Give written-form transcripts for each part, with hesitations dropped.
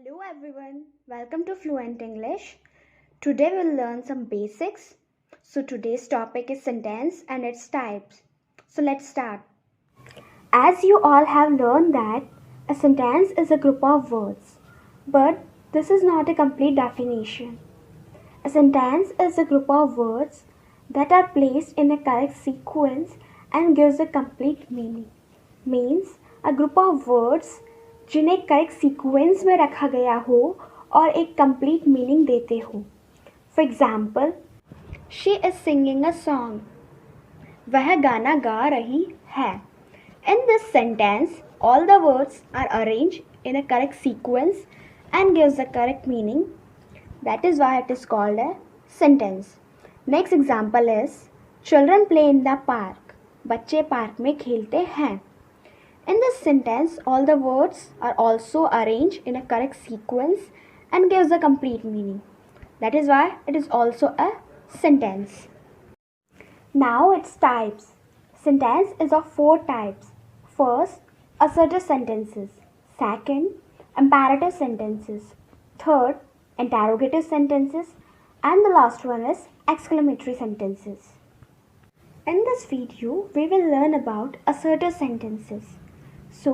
Hello everyone, welcome to Fluent English. Today we'll learn some basics. So today's topic is sentence and its types. So let's start. As you all have learned that a sentence is a group of words, but this is not a complete definition. A sentence is a group of words that are placed in a correct sequence and gives a complete meaning. Means a group of words जिन्हें correct sequence में रखा गया हो और एक complete meaning देते हो. For example, she is singing a song. वह गाना गा रही है. In this sentence all the words are arrange in a correct sequence and gives the correct meaning. That is why it is called a sentence. Next example is children play in the park. बच्चे park में खेलते हैं. In this sentence, all the words are also arranged in a correct sequence and gives a complete meaning. That is why it is also a sentence. Now its types. Sentence is of 4 types. First, assertive sentences. Second, imperative sentences. Third, interrogative sentences. And the last one is exclamatory sentences. In this video, we will learn about assertive sentences. So,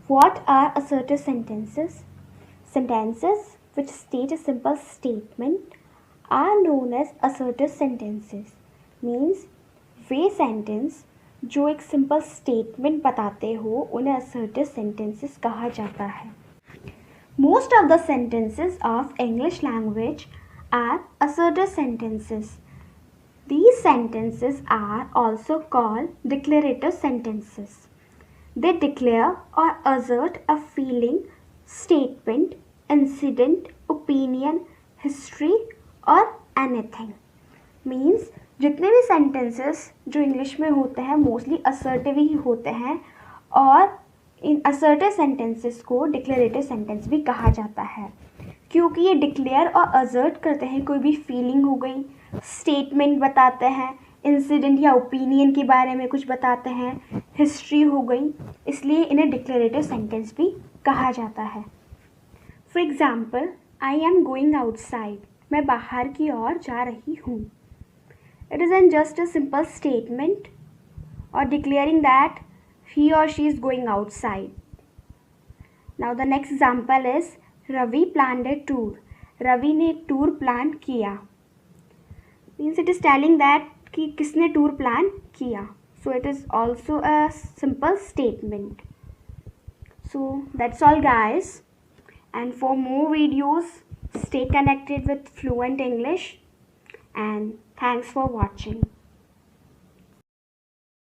what are assertive sentences? Sentences which state a simple statement are known as assertive sentences. Means, way sentence जो एक simple statement बताते हो उन्हें assertive sentences कहा जाता है. Most of the sentences of English language are assertive sentences. These sentences are also called declarative sentences. They declare or assert a feeling, statement, incident, opinion, history or anything. Means जितने भी sentences जो English में होते हैं mostly assertive ही होते हैं और इन assertive sentences को declarative sentence भी कहा जाता है क्योंकि ये declare और assert करते हैं. कोई भी feeling हो गई, statement बताते हैं, इंसिडेंट या ओपिनियन के बारे में कुछ बताते हैं, हिस्ट्री हो गई, इसलिए इन्हें डिक्लेरेटिव सेंटेंस भी कहा जाता है. For example, I am going outside. मैं बाहर की ओर जा रही हूँ. It is an just a simple statement और डिक्लेयरिंग दैट ही और she is going outside. Now the next example is Ravi planned a tour. Ravi ने एक टूर प्लान किया. Means it is telling that कि किसने टूर प्लान किया. So it is also a simple statement. So that's all guys, and for more videos stay connected with Fluent English and thanks for watching.